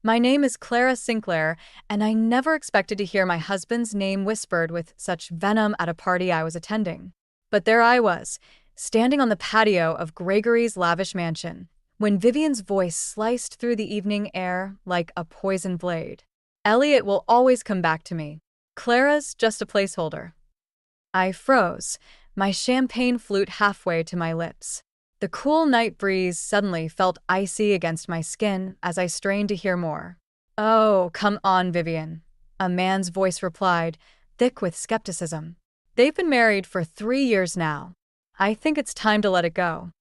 My name is Clara Sinclair, and I never expected to hear my husband's name whispered with such venom at a party I was attending. But there I was, standing on the patio of Gregory's lavish mansion, when Vivian's voice sliced through the evening air like a poisoned blade. Elliot will always come back to me. Clara's just a placeholder. I froze, my champagne flute halfway to my lips. The cool night breeze suddenly felt icy against my skin as I strained to hear more. "Oh, come on, Vivian," a man's voice replied, thick with skepticism. "They've been married for 3 years now. I think it's time to let it go."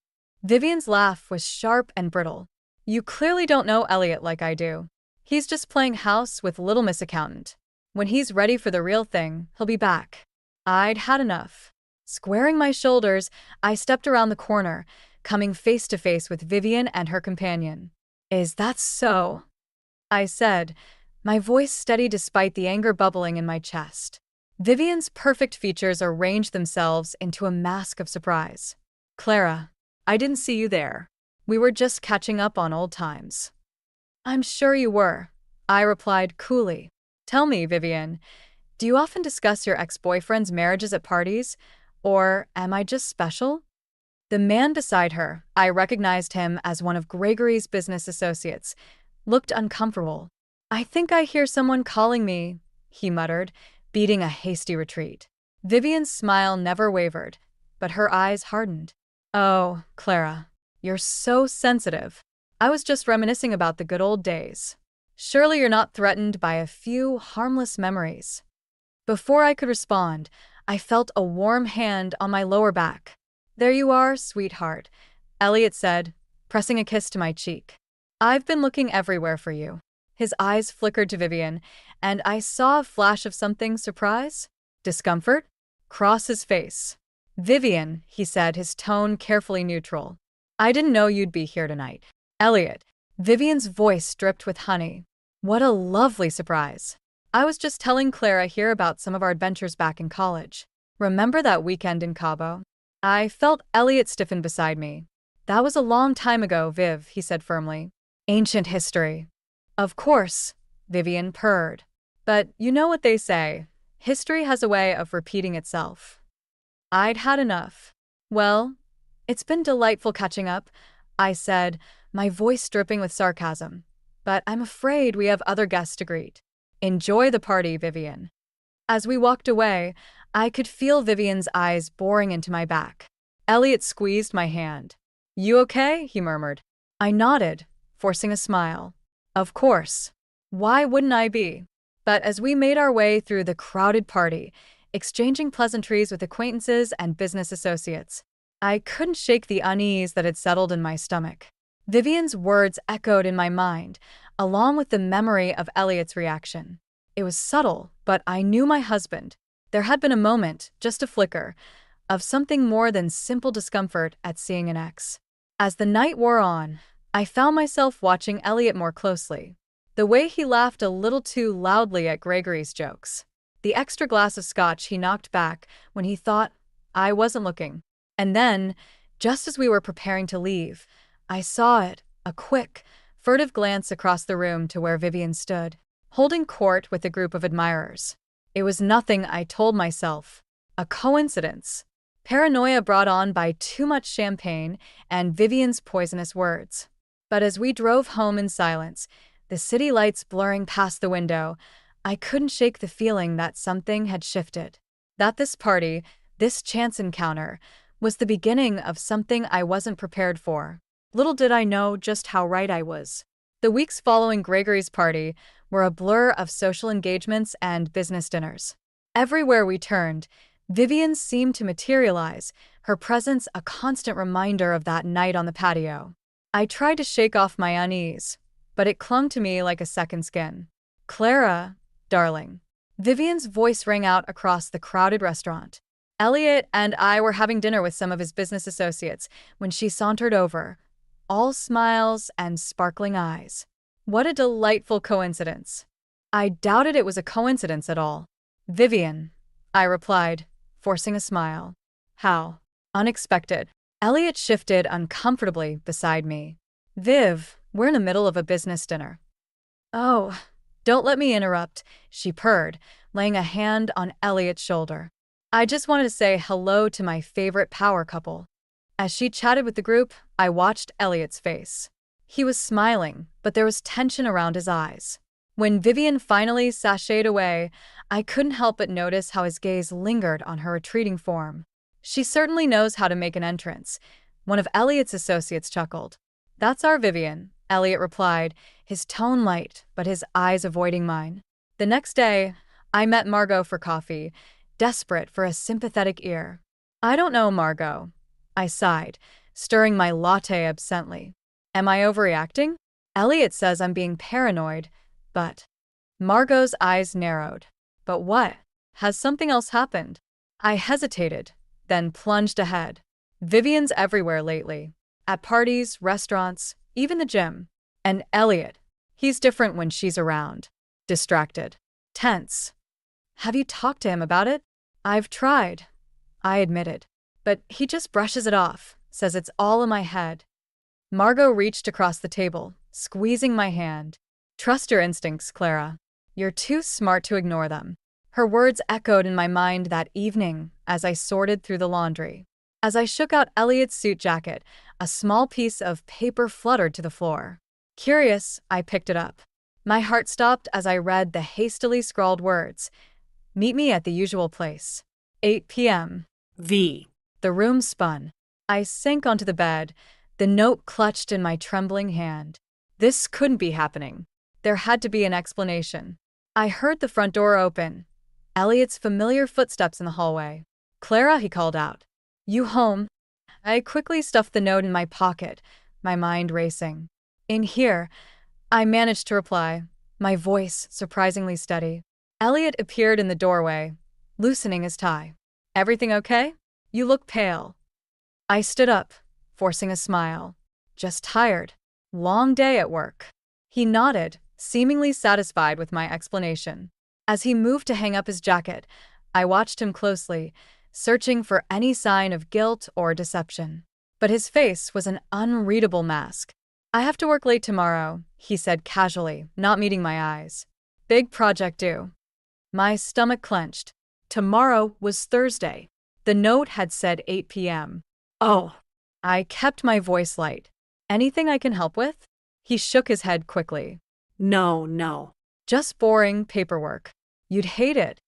Vivian's laugh was sharp and brittle. "You clearly don't know Elliot like I do. He's just playing house with Little Miss Accountant. When he's ready for the real thing, he'll be back." I'd had enough. Squaring my shoulders, I stepped around the corner, coming face to face with Vivian and her companion. "Is that so?" I said, my voice steady despite the anger bubbling in my chest. Vivian's perfect features arranged themselves into a mask of surprise. "Clara, I didn't see you there. We were just catching up on old times." "I'm sure you were," I replied coolly. "Tell me, Vivian, do you often discuss your ex-boyfriend's marriages at parties? Or am I just special?" The man beside her, I recognized him as one of Gregory's business associates, looked uncomfortable. "I think I hear someone calling me," he muttered, beating a hasty retreat. Vivian's smile never wavered, but her eyes hardened. "Oh, Clara, you're so sensitive. I was just reminiscing about the good old days. Surely you're not threatened by a few harmless memories." Before I could respond, I felt a warm hand on my lower back. "There you are, sweetheart," Elliot said, pressing a kiss to my cheek. "I've been looking everywhere for you." His eyes flickered to Vivian, and I saw a flash of something surprise, discomfort, cross his face. "Vivian," he said, his tone carefully neutral. "I didn't know you'd be here tonight." "Elliot," Vivian's voice dripped with honey. "What a lovely surprise. I was just telling Clara here about some of our adventures back in college. Remember that weekend in Cabo?" I felt Elliot stiffen beside me. "That was a long time ago, Viv," he said firmly. "Ancient history." "Of course," Vivian purred. "But you know what they say, history has a way of repeating itself." I'd had enough. "Well, it's been delightful catching up," I said, my voice dripping with sarcasm. "But I'm afraid we have other guests to greet. Enjoy the party, Vivian." As we walked away, I could feel Vivian's eyes boring into my back. Elliot squeezed my hand. "You okay?" he murmured. I nodded, forcing a smile. Of course. Why wouldn't I be? But as we made our way through the crowded party, exchanging pleasantries with acquaintances and business associates, I couldn't shake the unease that had settled in my stomach. Vivian's words echoed in my mind, along with the memory of Elliot's reaction. It was subtle, but I knew my husband. There had been a moment, just a flicker, of something more than simple discomfort at seeing an ex. As the night wore on, I found myself watching Elliot more closely. The way he laughed a little too loudly at Gregory's jokes. The extra glass of scotch he knocked back when he thought I wasn't looking. And then, just as we were preparing to leave, I saw it, a quick, furtive glance across the room to where Vivian stood, holding court with a group of admirers. It was nothing, I told myself. A coincidence. Paranoia brought on by too much champagne and Vivian's poisonous words. But as we drove home in silence, the city lights blurring past the window, I couldn't shake the feeling that something had shifted. That this party, this chance encounter, was the beginning of something I wasn't prepared for. Little did I know just how right I was. The weeks following Gregory's party were a blur of social engagements and business dinners. Everywhere we turned, Vivian seemed to materialize, her presence a constant reminder of that night on the patio. I tried to shake off my unease, but it clung to me like a second skin. "Clara, darling." Vivian's voice rang out across the crowded restaurant. Elliot and I were having dinner with some of his business associates when she sauntered over, all smiles and sparkling eyes. What a delightful coincidence. I doubted it was a coincidence at all. "Vivian," I replied, forcing a smile. "How unexpected." Elliot shifted uncomfortably beside me. "Viv, we're in the middle of a business dinner." Oh, don't let me interrupt, she purred, laying a hand on Elliot's shoulder. I just wanted to say hello to my favorite power couple. As she chatted with the group, I watched Elliot's face. He was smiling, but there was tension around his eyes. When Vivian finally sashayed away, I couldn't help but notice how his gaze lingered on her retreating form. She certainly knows how to make an entrance. One of Elliot's associates chuckled. That's our Vivian, Elliot replied, his tone light, but his eyes avoiding mine. The next day, I met Margot for coffee, desperate for a sympathetic ear. I don't know, Margot. I sighed, stirring my latte absently. Am I overreacting? Elliot says I'm being paranoid, but… Margot's eyes narrowed. But what? Has something else happened? I hesitated, then plunged ahead. Vivian's everywhere lately. At parties, restaurants, even the gym. And Elliot. He's different when she's around. Distracted. Tense. Have you talked to him about it? I've tried, I admitted. But he just brushes it off, says it's all in my head. Margot reached across the table, squeezing my hand. Trust your instincts, Clara. You're too smart to ignore them. Her words echoed in my mind that evening as I sorted through the laundry. As I shook out Elliot's suit jacket, a small piece of paper fluttered to the floor. Curious, I picked it up. My heart stopped as I read the hastily scrawled words. Meet me at the usual place. 8 p.m. V. The room spun. I sank onto the bed, the note clutched in my trembling hand. This couldn't be happening. There had to be an explanation. I heard the front door open. Elliot's familiar footsteps in the hallway. Clara, he called out. You home? I quickly stuffed the note in my pocket, my mind racing. In here, I managed to reply, my voice surprisingly steady. Elliot appeared in the doorway, loosening his tie. Everything okay? You look pale. I stood up, forcing a smile. Just tired. Long day at work. He nodded, seemingly satisfied with my explanation. As he moved to hang up his jacket, I watched him closely, searching for any sign of guilt or deception. But his face was an unreadable mask. I have to work late tomorrow, he said casually, not meeting my eyes. Big project due. My stomach clenched. Tomorrow was Thursday. The note had said 8 p.m. Oh. I kept my voice light. Anything I can help with? He shook his head quickly. No. Just boring paperwork. You'd hate it.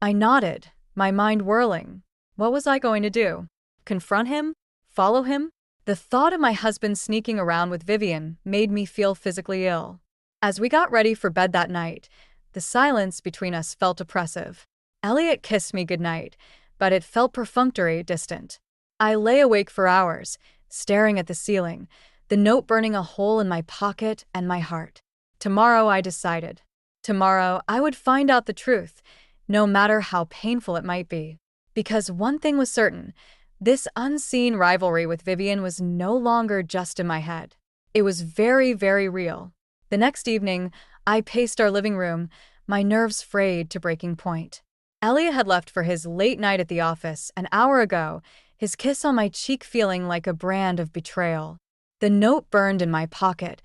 I nodded, my mind whirling. What was I going to do? Confront him? Follow him? The thought of my husband sneaking around with Vivian made me feel physically ill. As we got ready for bed that night, the silence between us felt oppressive. Elliot kissed me goodnight, but it felt perfunctory, distant. I lay awake for hours, staring at the ceiling, the note burning a hole in my pocket and my heart. Tomorrow, I decided. Tomorrow, I would find out the truth, no matter how painful it might be. Because one thing was certain, this unseen rivalry with Vivian was no longer just in my head. It was very, very real. The next evening, I paced our living room, my nerves frayed to breaking point. Elliot had left for his late night at the office an hour ago, his kiss on my cheek feeling like a brand of betrayal. The note burned in my pocket,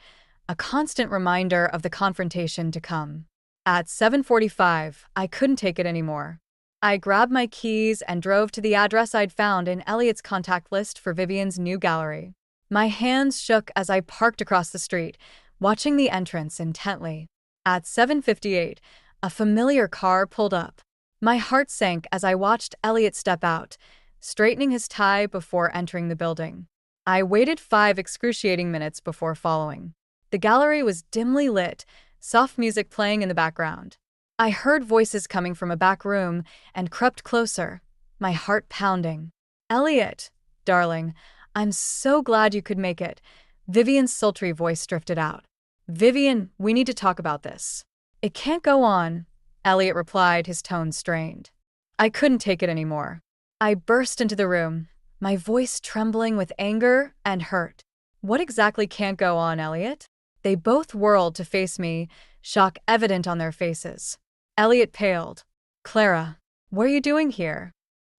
a constant reminder of the confrontation to come. At 7:45, I couldn't take it anymore. I grabbed my keys and drove to the address I'd found in Elliot's contact list for Vivian's new gallery. My hands shook as I parked across the street, watching the entrance intently. At 7:58, a familiar car pulled up. My heart sank as I watched Elliot step out, straightening his tie before entering the building. I waited 5 excruciating minutes before following. The gallery was dimly lit, soft music playing in the background. I heard voices coming from a back room and crept closer, my heart pounding. Elliot, darling, I'm so glad you could make it. Vivian's sultry voice drifted out. Vivian, we need to talk about this. It can't go on, Elliot replied, his tone strained. I couldn't take it anymore. I burst into the room, my voice trembling with anger and hurt. What exactly can't go on, Elliot? They both whirled to face me, shock evident on their faces. Elliot paled. Clara, what are you doing here?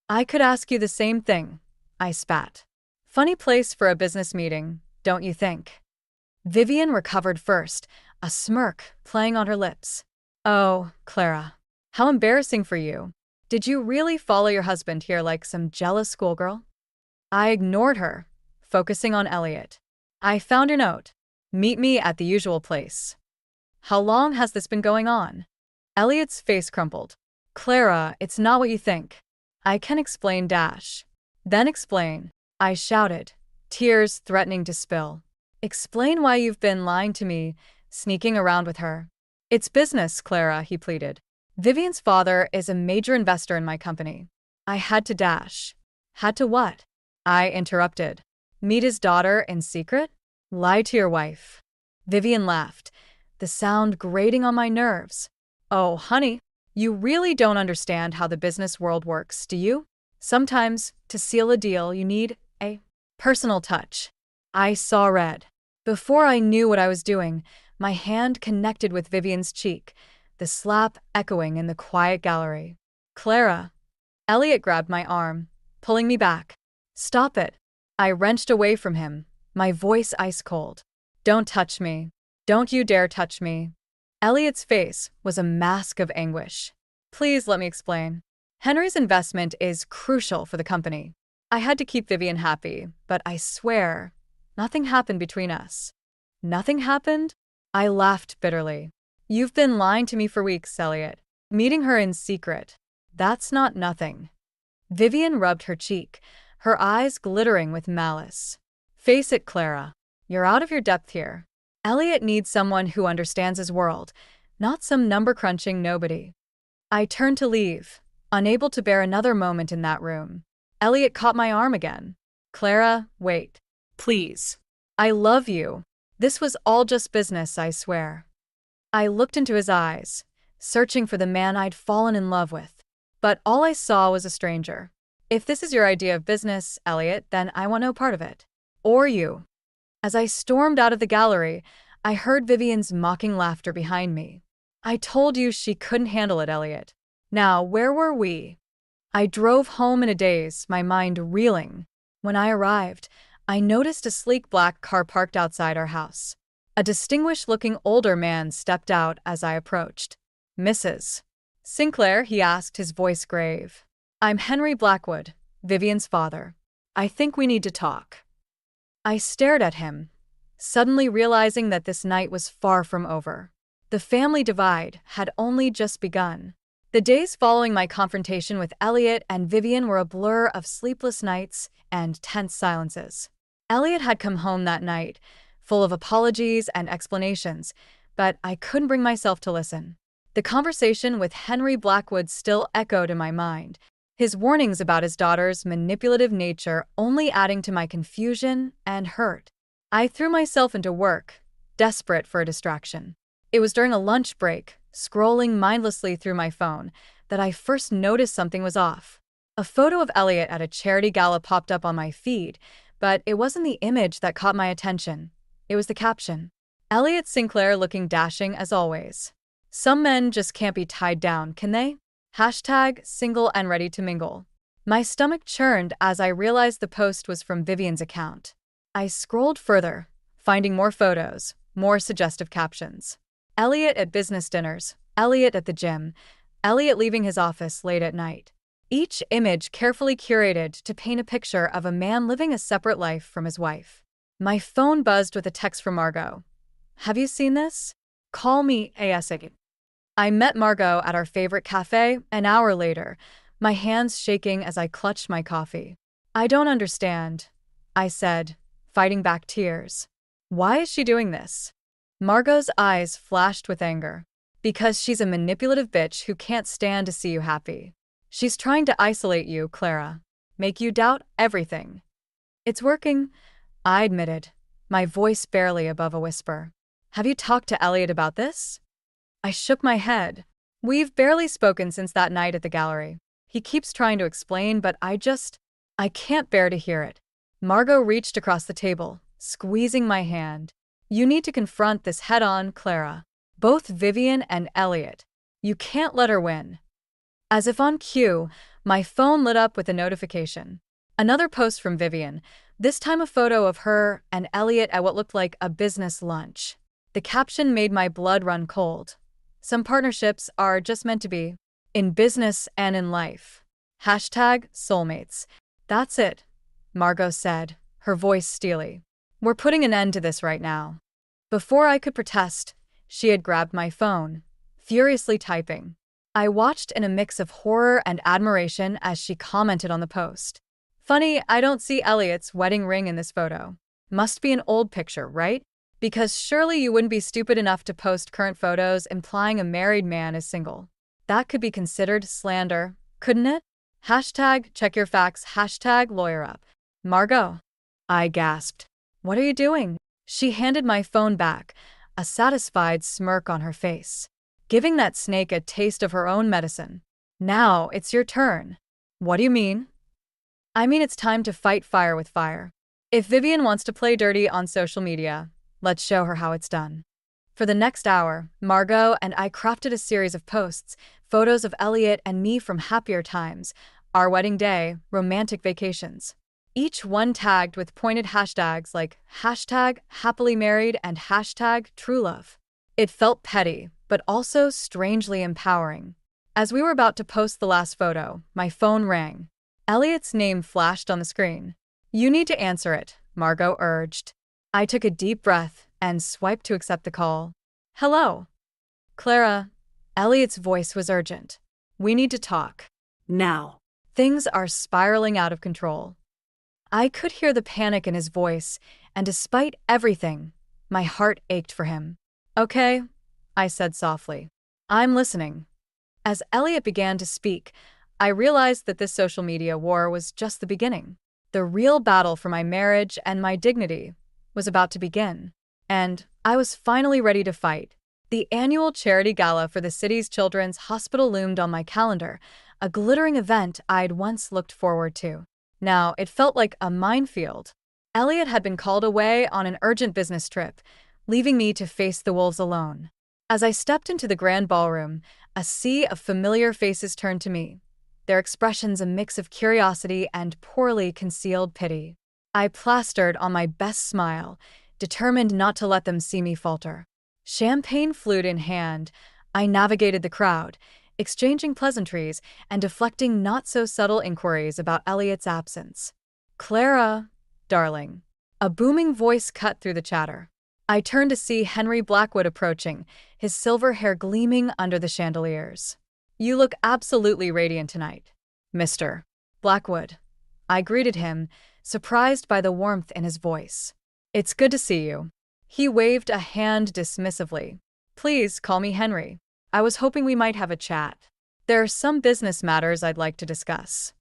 I could ask you the same thing, I spat. Funny place for a business meeting, don't you think? Vivian recovered first, a smirk playing on her lips. Oh, Clara, how embarrassing for you. Did you really follow your husband here like some jealous schoolgirl? I ignored her, focusing on Elliot. I found your note. Meet me at the usual place. How long has this been going on? Elliot's face crumpled. Clara, it's not what you think. I can explain dash. Then explain. I shouted, tears threatening to spill. Explain why you've been lying to me, sneaking around with her. It's business, Clara, he pleaded. Vivian's father is a major investor in my company. I had to dash. Had to what? I interrupted. Meet his daughter in secret? Lie to your wife. Vivian laughed, the sound grating on my nerves. Oh, honey, you really don't understand how the business world works, do you? Sometimes, to seal a deal, you need a personal touch. I saw red. Before I knew what I was doing, my hand connected with Vivian's cheek, the slap echoing in the quiet gallery. Clara. Elliot grabbed my arm, pulling me back. Stop it. I wrenched away from him, my voice ice cold. Don't touch me. Don't you dare touch me. Elliot's face was a mask of anguish. Please let me explain. Henry's investment is crucial for the company. I had to keep Vivian happy, but I swear, nothing happened between us. Nothing happened? I laughed bitterly. You've been lying to me for weeks, Elliot. Meeting her in secret. That's not nothing. Vivian rubbed her cheek, her eyes glittering with malice. Face it, Clara. You're out of your depth here. Elliot needs someone who understands his world, not some number-crunching nobody. I turned to leave, unable to bear another moment in that room. Elliot caught my arm again. Clara, wait. Please. I love you. This was all just business, I swear. I looked into his eyes, searching for the man I'd fallen in love with. But all I saw was a stranger. If this is your idea of business, Elliot, then I want no part of it. Or you. As I stormed out of the gallery, I heard Vivian's mocking laughter behind me. I told you she couldn't handle it, Elliot. Now, where were we? I drove home in a daze, my mind reeling. When I arrived, I noticed a sleek black car parked outside our house. A distinguished-looking older man stepped out as I approached. Mrs. Sinclair, he asked, his voice grave. I'm Henry Blackwood, Vivian's father. I think we need to talk. I stared at him, suddenly realizing that this night was far from over. The family divide had only just begun. The days following my confrontation with Elliot and Vivian were a blur of sleepless nights and tense silences. Elliot had come home that night, full of apologies and explanations, but I couldn't bring myself to listen. The conversation with Henry Blackwood still echoed in my mind, his warnings about his daughter's manipulative nature only adding to my confusion and hurt. I threw myself into work, desperate for a distraction. It was during a lunch break, scrolling mindlessly through my phone, that I first noticed something was off. A photo of Elliot at a charity gala popped up on my feed, but it wasn't the image that caught my attention. It was the caption. Elliot Sinclair looking dashing as always. Some men just can't be tied down, can they? Hashtag single and ready to mingle. My stomach churned as I realized the post was from Vivian's account. I scrolled further, finding more photos, more suggestive captions. Elliot at business dinners, Elliot at the gym, Elliot leaving his office late at night. Each image carefully curated to paint a picture of a man living a separate life from his wife. My phone buzzed with a text from Margot. Have you seen this? Call me ASAP. I met Margot at our favorite cafe an hour later, my hands shaking as I clutched my coffee. I don't understand, I said, fighting back tears. Why is she doing this? Margot's eyes flashed with anger. Because she's a manipulative bitch who can't stand to see you happy. She's trying to isolate you, Clara. Make you doubt everything. It's working, I admitted, my voice barely above a whisper. Have you talked to Elliot about this? I shook my head. We've barely spoken since that night at the gallery. He keeps trying to explain, but I can't bear to hear it. Margot reached across the table, squeezing my hand. You need to confront this head-on, Clara. Both Vivian and Elliot. You can't let her win. As if on cue, my phone lit up with a notification. Another post from Vivian, this time a photo of her and Elliot at what looked like a business lunch. The caption made my blood run cold. Some partnerships are just meant to be. In business and in life. Hashtag soulmates. That's it, Margot said, her voice steely. We're putting an end to this right now. Before I could protest, she had grabbed my phone, furiously typing. I watched in a mix of horror and admiration as she commented on the post. Funny, I don't see Elliot's wedding ring in this photo. Must be an old picture, right? Because surely you wouldn't be stupid enough to post current photos implying a married man is single. That could be considered slander, couldn't it? Hashtag check your facts, hashtag lawyer up. Margot. I gasped. What are you doing? She handed my phone back, a satisfied smirk on her face, giving that snake a taste of her own medicine. Now it's your turn. What do you mean? I mean it's time to fight fire with fire. If Vivian wants to play dirty on social media, let's show her how it's done. For the next hour, Margot and I crafted a series of posts, photos of Elliot and me from happier times, our wedding day, romantic vacations. Each one tagged with pointed hashtags like hashtag happily married and hashtag true love. It felt petty, but also strangely empowering. As we were about to post the last photo, my phone rang. Elliot's name flashed on the screen. You need to answer it, Margot urged. I took a deep breath and swiped to accept the call. Hello. Clara. Elliot's voice was urgent. We need to talk. Now. Things are spiraling out of control. I could hear the panic in his voice, and despite everything, my heart ached for him. Okay, I said softly. I'm listening. As Elliot began to speak, I realized that this social media war was just the beginning. The real battle for my marriage and my dignity was about to begin. And I was finally ready to fight. The annual charity gala for the city's children's hospital loomed on my calendar, a glittering event I'd once looked forward to. Now, it felt like a minefield. Elliot had been called away on an urgent business trip, leaving me to face the wolves alone. As I stepped into the grand ballroom, a sea of familiar faces turned to me, their expressions a mix of curiosity and poorly concealed pity. I plastered on my best smile, determined not to let them see me falter. Champagne flute in hand, I navigated the crowd, exchanging pleasantries and deflecting not-so-subtle inquiries about Elliot's absence. Clara, darling. A booming voice cut through the chatter. I turned to see Henry Blackwood approaching, his silver hair gleaming under the chandeliers. You look absolutely radiant tonight, Mr. Blackwood. I greeted him, surprised by the warmth in his voice. It's good to see you. He waved a hand dismissively. Please call me Henry. I was hoping we might have a chat. There are some business matters I'd like to discuss.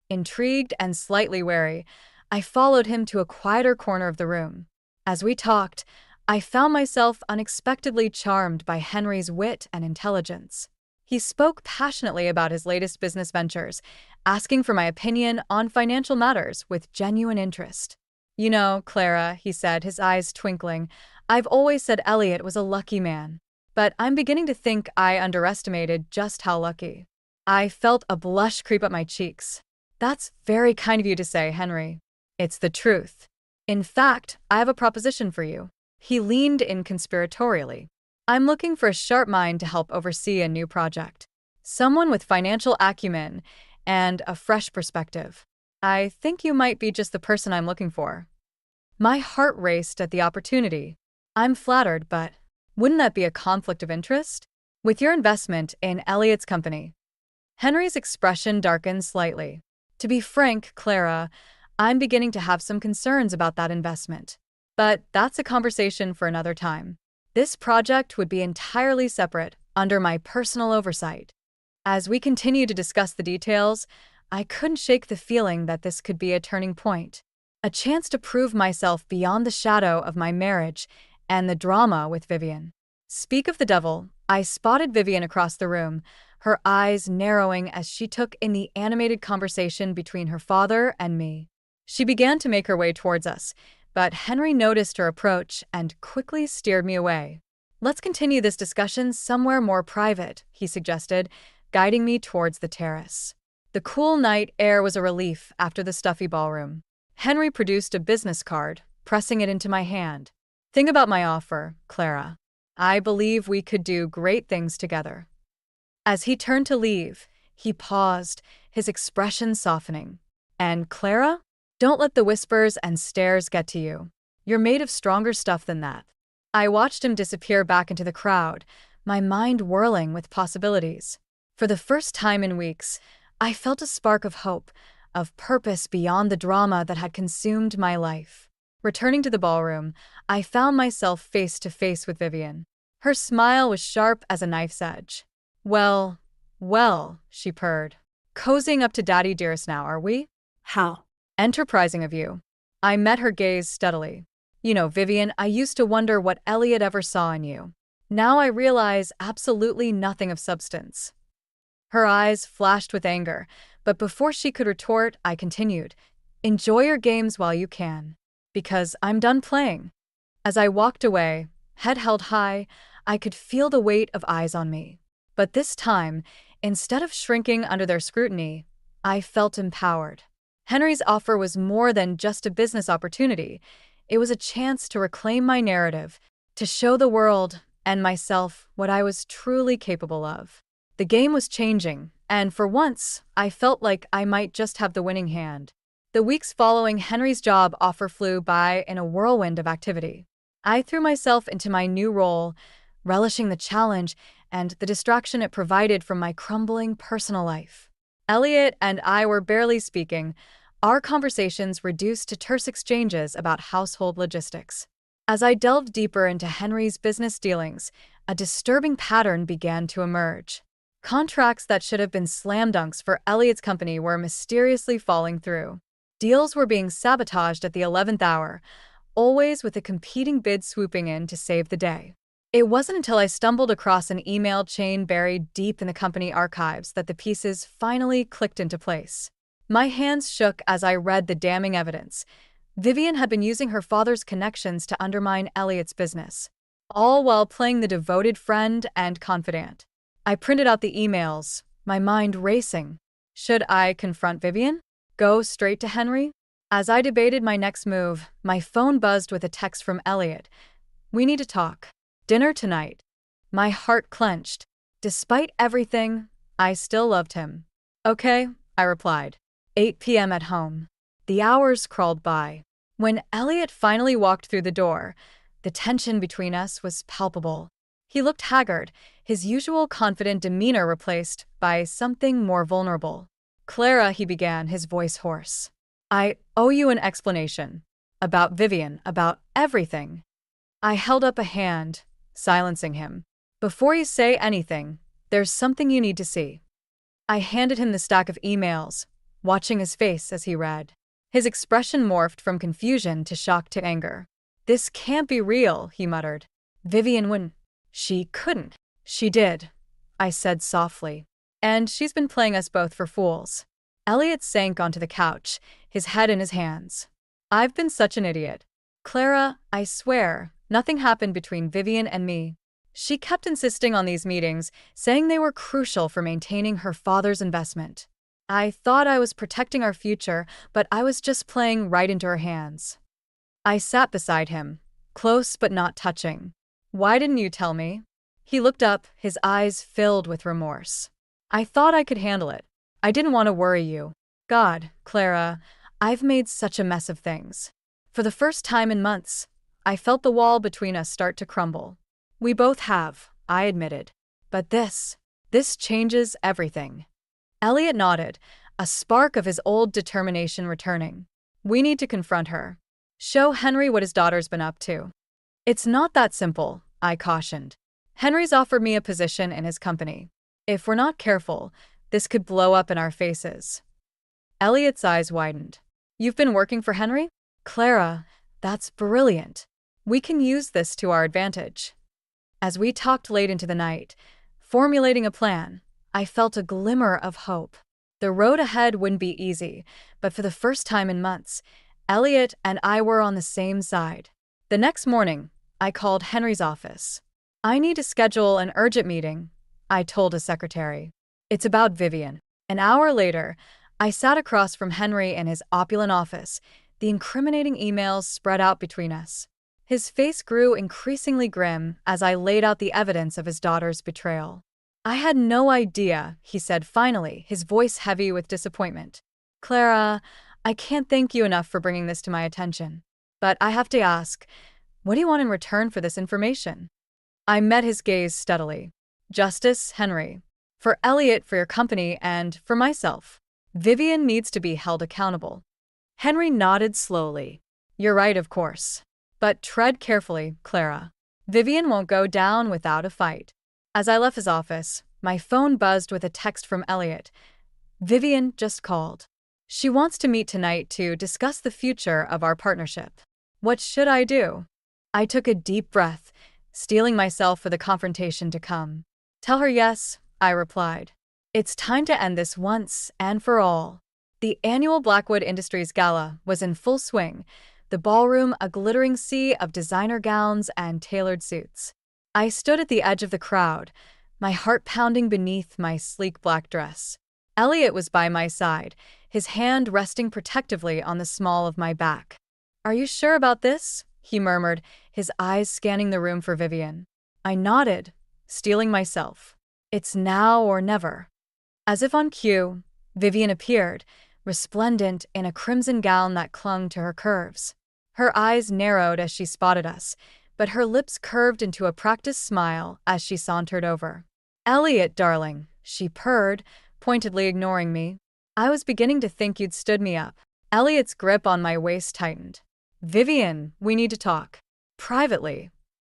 Intrigued and slightly wary, I followed him to a quieter corner of the room. As we talked, I found myself unexpectedly charmed by Henry's wit and intelligence. He spoke passionately about his latest business ventures, asking for my opinion on financial matters with genuine interest. You know, Clara, he said, his eyes twinkling, I've always said Elliot was a lucky man. But I'm beginning to think I underestimated just how lucky. I felt a blush creep up my cheeks. That's very kind of you to say, Henry. It's the truth. In fact, I have a proposition for you. He leaned in conspiratorially. I'm looking for a sharp mind to help oversee a new project. Someone with financial acumen and a fresh perspective. I think you might be just the person I'm looking for. My heart raced at the opportunity. I'm flattered, but wouldn't that be a conflict of interest? With your investment in Elliot's company. Henry's expression darkened slightly. To be frank, Clara, I'm beginning to have some concerns about that investment. But that's a conversation for another time. This project would be entirely separate, under my personal oversight. As we continued to discuss the details, I couldn't shake the feeling that this could be a turning point. A chance to prove myself beyond the shadow of my marriage and the drama with Vivian. Speak of the devil, I spotted Vivian across the room, her eyes narrowing as she took in the animated conversation between her father and me. She began to make her way towards us, but Henry noticed her approach and quickly steered me away. Let's continue this discussion somewhere more private, he suggested, guiding me towards the terrace. The cool night air was a relief after the stuffy ballroom. Henry produced a business card, pressing it into my hand. Think about my offer, Clara. I believe we could do great things together. As he turned to leave, he paused, his expression softening. And Clara? Don't let the whispers and stares get to you. You're made of stronger stuff than that. I watched him disappear back into the crowd, my mind whirling with possibilities. For the first time in weeks, I felt a spark of hope, of purpose beyond the drama that had consumed my life. Returning to the ballroom, I found myself face to face with Vivian. Her smile was sharp as a knife's edge. Well, well, she purred. Cozying up to Daddy Dearest now, are we? How? Enterprising of you. I met her gaze steadily. You know, Vivian, I used to wonder what Elliot ever saw in you. Now I realize absolutely nothing of substance. Her eyes flashed with anger, but before she could retort, I continued, enjoy your games while you can. Because I'm done playing. As I walked away, head held high, I could feel the weight of eyes on me. But this time, instead of shrinking under their scrutiny, I felt empowered. Henry's offer was more than just a business opportunity. It was a chance to reclaim my narrative, to show the world and myself what I was truly capable of. The game was changing, and for once, I felt like I might just have the winning hand. The weeks following Henry's job offer flew by in a whirlwind of activity. I threw myself into my new role, relishing the challenge and the distraction it provided from my crumbling personal life. Elliot and I were barely speaking, our conversations reduced to terse exchanges about household logistics. As I delved deeper into Henry's business dealings, a disturbing pattern began to emerge. Contracts that should have been slam dunks for Elliot's company were mysteriously falling through. Deals were being sabotaged at the 11th hour, always with a competing bid swooping in to save the day. It wasn't until I stumbled across an email chain buried deep in the company archives that the pieces finally clicked into place. My hands shook as I read the damning evidence. Vivian had been using her father's connections to undermine Elliot's business, all while playing the devoted friend and confidant. I printed out the emails, my mind racing. Should I confront Vivian? Go straight to Henry? As I debated my next move, my phone buzzed with a text from Elliot. We need to talk. Dinner tonight. My heart clenched. Despite everything, I still loved him. Okay, I replied. 8 p.m. at home. The hours crawled by. When Elliot finally walked through the door, the tension between us was palpable. He looked haggard, his usual confident demeanor replaced by something more vulnerable. Clara, he began, his voice hoarse. I owe you an explanation. About Vivian, about everything. I held up a hand, silencing him. Before you say anything, there's something you need to see. I handed him the stack of emails, watching his face as he read. His expression morphed from confusion to shock to anger. This can't be real, he muttered. Vivian wouldn't. She couldn't. She did, I said softly. And she's been playing us both for fools. Elliot sank onto the couch, his head in his hands. I've been such an idiot. Clara, I swear, nothing happened between Vivian and me. She kept insisting on these meetings, saying they were crucial for maintaining her father's investment. I thought I was protecting our future, but I was just playing right into her hands. I sat beside him, close but not touching. Why didn't you tell me? He looked up, his eyes filled with remorse. I thought I could handle it. I didn't want to worry you. God, Clara, I've made such a mess of things. For the first time in months, I felt the wall between us start to crumble. We both have, I admitted. But this changes everything. Elliot nodded, a spark of his old determination returning. We need to confront her. Show Henry what his daughter's been up to. It's not that simple, I cautioned. Henry's offered me a position in his company. If we're not careful, this could blow up in our faces. Elliot's eyes widened. You've been working for Henry? Clara, that's brilliant. We can use this to our advantage. As we talked late into the night, formulating a plan, I felt a glimmer of hope. The road ahead wouldn't be easy, but for the first time in months, Elliot and I were on the same side. The next morning, I called Henry's office. I need to schedule an urgent meeting, I told his secretary. It's about Vivian. An hour later, I sat across from Henry in his opulent office, the incriminating emails spread out between us. His face grew increasingly grim as I laid out the evidence of his daughter's betrayal. I had no idea, he said finally, his voice heavy with disappointment. Clara, I can't thank you enough for bringing this to my attention. But I have to ask, what do you want in return for this information? I met his gaze steadily. Justice, Henry. For Elliot, for your company, and for myself. Vivian needs to be held accountable. Henry nodded slowly. You're right, of course. But tread carefully, Clara. Vivian won't go down without a fight. As I left his office, my phone buzzed with a text from Elliot. Vivian just called. She wants to meet tonight to discuss the future of our partnership. What should I do? I took a deep breath, steeling myself for the confrontation to come. Tell her yes, I replied. It's time to end this once and for all. The annual Blackwood Industries Gala was in full swing, the ballroom a glittering sea of designer gowns and tailored suits. I stood at the edge of the crowd, my heart pounding beneath my sleek black dress. Elliot was by my side, his hand resting protectively on the small of my back. Are you sure about this? He murmured, his eyes scanning the room for Vivian. I nodded, steeling myself. It's now or never. As if on cue, Vivian appeared, resplendent in a crimson gown that clung to her curves. Her eyes narrowed as she spotted us, but her lips curved into a practiced smile as she sauntered over. Elliot, darling, she purred, pointedly ignoring me. I was beginning to think you'd stood me up. Elliot's grip on my waist tightened. Vivian, we need to talk. Privately.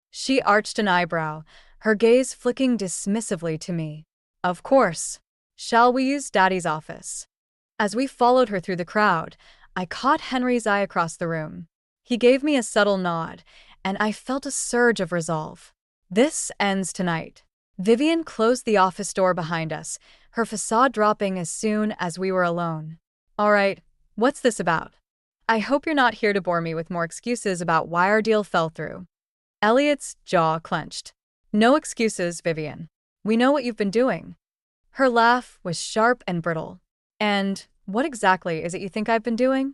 She arched an eyebrow, her gaze flicking dismissively to me. Of course. Shall we use Daddy's office? As we followed her through the crowd, I caught Henry's eye across the room. He gave me a subtle nod, and I felt a surge of resolve. This ends tonight. Vivian closed the office door behind us, her facade dropping as soon as we were alone. All right, what's this about? I hope you're not here to bore me with more excuses about why our deal fell through. Elliot's jaw clenched. No excuses, Vivian. We know what you've been doing. Her laugh was sharp and brittle. And what exactly is it you think I've been doing?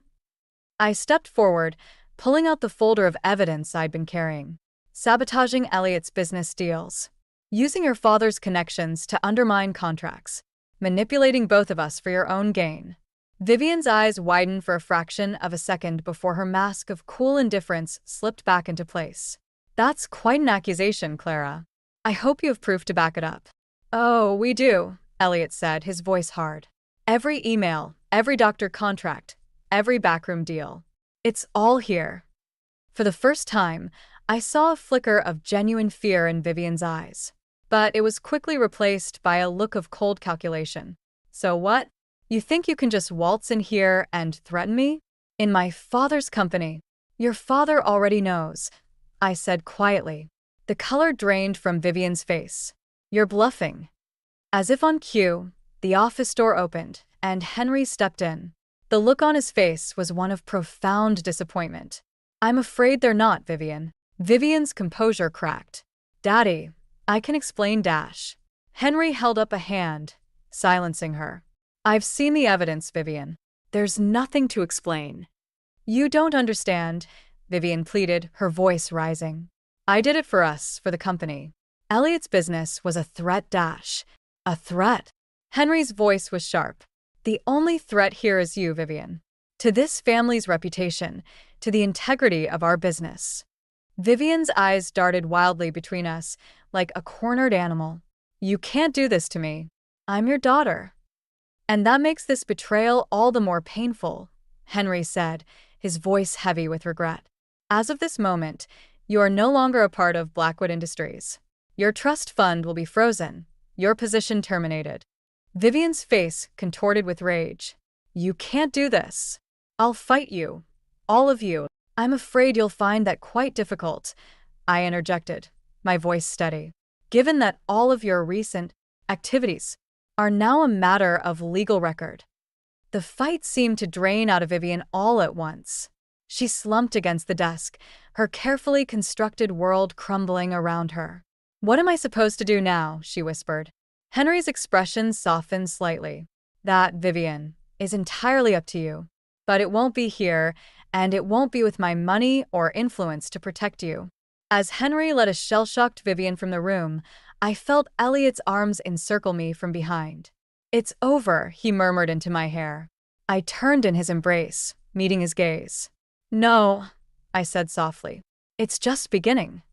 I stepped forward, pulling out the folder of evidence I'd been carrying. Sabotaging Elliot's business deals. Using your father's connections to undermine contracts. Manipulating both of us for your own gain. Vivian's eyes widened for a fraction of a second before her mask of cool indifference slipped back into place. That's quite an accusation, Clara. I hope you have proof to back it up. Oh, we do, Elliot said, his voice hard. Every email, every doctor contract, every backroom deal. It's all here. For the first time, I saw a flicker of genuine fear in Vivian's eyes. But it was quickly replaced by a look of cold calculation. So what? You think you can just waltz in here and threaten me? In my father's company. Your father already knows, I said quietly. The color drained from Vivian's face. You're bluffing. As if on cue, the office door opened, and Henry stepped in. The look on his face was one of profound disappointment. I'm afraid they're not, Vivian. Vivian's composure cracked. Daddy, I can explain dash. Henry held up a hand, silencing her. I've seen the evidence, Vivian. There's nothing to explain. You don't understand, Vivian pleaded, her voice rising. I did it for us, for the company. Elliot's business was a threat dash. A threat. Henry's voice was sharp. The only threat here is you, Vivian. To this family's reputation, to the integrity of our business. Vivian's eyes darted wildly between us, like a cornered animal. You can't do this to me. I'm your daughter. And that makes this betrayal all the more painful, Henry said, his voice heavy with regret. As of this moment, you are no longer a part of Blackwood Industries. Your trust fund will be frozen, your position terminated. Vivian's face contorted with rage. You can't do this. I'll fight you. All of you. I'm afraid you'll find that quite difficult, I interjected, my voice steady. Given that all of your recent activities are now a matter of legal record. The fight seemed to drain out of Vivian all at once. She slumped against the desk, her carefully constructed world crumbling around her. What am I supposed to do now? She whispered. Henry's expression softened slightly. That, Vivian, is entirely up to you. But it won't be here, and it won't be with my money or influence to protect you. As Henry led a shell-shocked Vivian from the room, I felt Elliot's arms encircle me from behind. "It's over," he murmured into my hair. I turned in his embrace, meeting his gaze. "No," I said softly. "It's just beginning."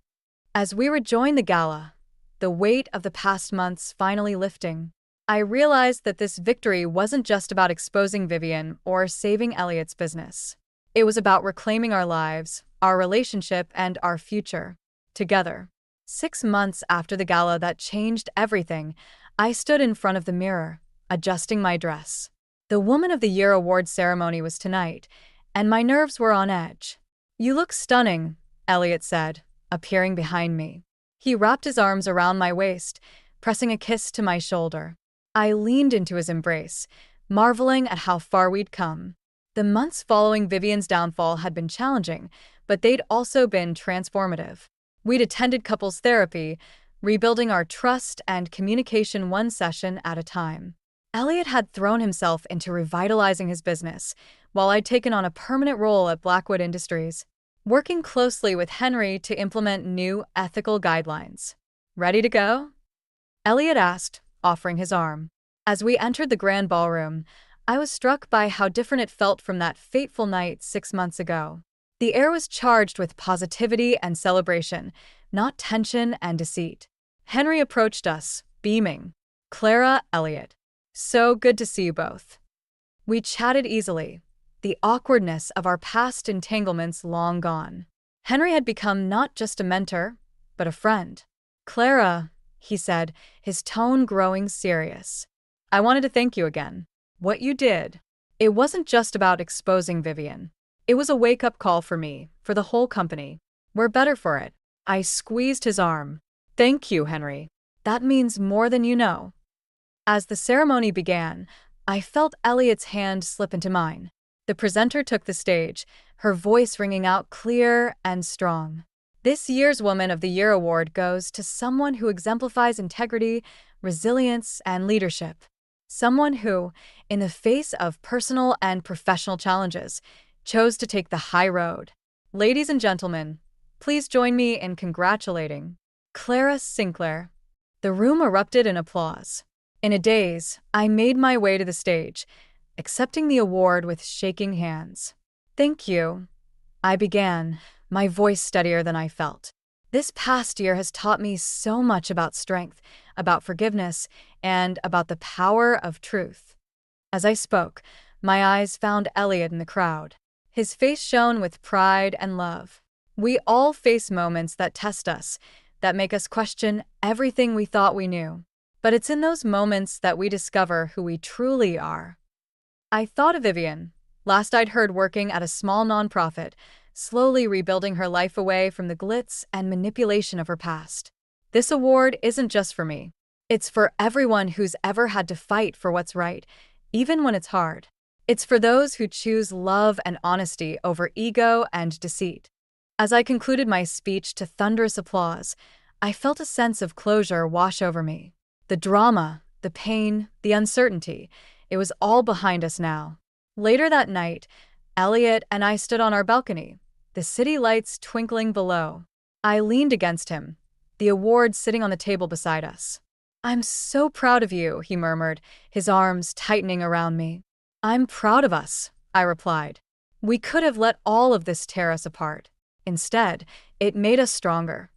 As we rejoined the gala, the weight of the past months finally lifting, I realized that this victory wasn't just about exposing Vivian or saving Elliot's business. It was about reclaiming our lives, our relationship, and our future, together. 6 months after the gala that changed everything, I stood in front of the mirror, adjusting my dress. The Woman of the Year award ceremony was tonight, and my nerves were on edge. "You look stunning," Elliot said, appearing behind me. He wrapped his arms around my waist, pressing a kiss to my shoulder. I leaned into his embrace, marveling at how far we'd come. The months following Vivian's downfall had been challenging, but they'd also been transformative. We'd attended couples therapy, rebuilding our trust and communication one session at a time. Elliot had thrown himself into revitalizing his business, while I'd taken on a permanent role at Blackwood Industries, working closely with Henry to implement new ethical guidelines. "Ready to go?" Elliot asked, offering his arm. As we entered the grand ballroom, I was struck by how different it felt from that fateful night 6 months ago. The air was charged with positivity and celebration, not tension and deceit. Henry approached us, beaming. "Clara, Elliot. So good to see you both." We chatted easily, the awkwardness of our past entanglements long gone. Henry had become not just a mentor, but a friend. "Clara," he said, his tone growing serious. "I wanted to thank you again. What you did, it wasn't just about exposing Vivian. It was a wake-up call for me, for the whole company. We're better for it." I squeezed his arm. "Thank you, Henry. That means more than you know." As the ceremony began, I felt Elliot's hand slip into mine. The presenter took the stage, her voice ringing out clear and strong. "This year's Woman of the Year award goes to someone who exemplifies integrity, resilience, and leadership. Someone who, in the face of personal and professional challenges, chose to take the high road. Ladies and gentlemen, please join me in congratulating Clara Sinclair." The room erupted in applause. In a daze, I made my way to the stage, accepting the award with shaking hands. "Thank you," I began, my voice steadier than I felt. "This past year has taught me so much about strength, about forgiveness, and about the power of truth." As I spoke, my eyes found Elliot in the crowd. His face shone with pride and love. We all face moments that test us, that make us question everything we thought we knew. But it's in those moments that we discover who we truly are. I thought of Vivian, last I'd heard working at a small nonprofit, slowly rebuilding her life away from the glitz and manipulation of her past. This award isn't just for me. It's for everyone who's ever had to fight for what's right, even when it's hard. It's for those who choose love and honesty over ego and deceit. As I concluded my speech to thunderous applause, I felt a sense of closure wash over me. The drama, the pain, the uncertainty, it was all behind us now. Later that night, Elliot and I stood on our balcony, the city lights twinkling below. I leaned against him, the award sitting on the table beside us. "I'm so proud of you," he murmured, his arms tightening around me. "I'm proud of us," I replied. We could have let all of this tear us apart. Instead, it made us stronger.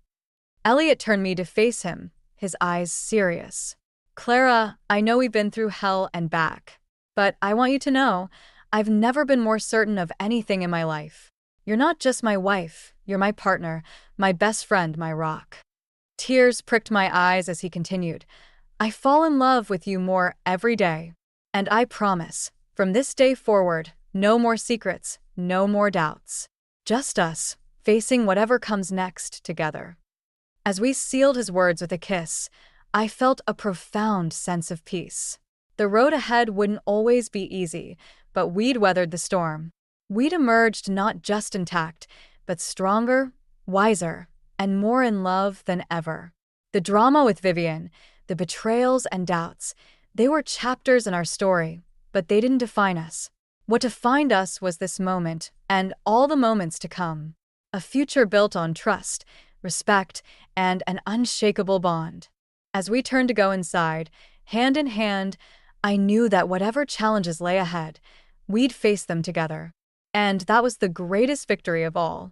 Elliot turned me to face him, his eyes serious. "Clara, I know we've been through hell and back, but I want you to know, I've never been more certain of anything in my life. You're not just my wife, you're my partner, my best friend, my rock." Tears pricked my eyes as he continued. "I fall in love with you more every day. And I promise, from this day forward, no more secrets, no more doubts. Just us, facing whatever comes next together." As we sealed his words with a kiss, I felt a profound sense of peace. The road ahead wouldn't always be easy, but we'd weathered the storm. We'd emerged not just intact, but stronger, wiser, and more in love than ever. The drama with Vivian, the betrayals and doubts, they were chapters in our story, but they didn't define us. What defined us was this moment, and all the moments to come. A future built on trust, respect, and an unshakable bond. As we turned to go inside, hand in hand, I knew that whatever challenges lay ahead, we'd face them together. And that was the greatest victory of all.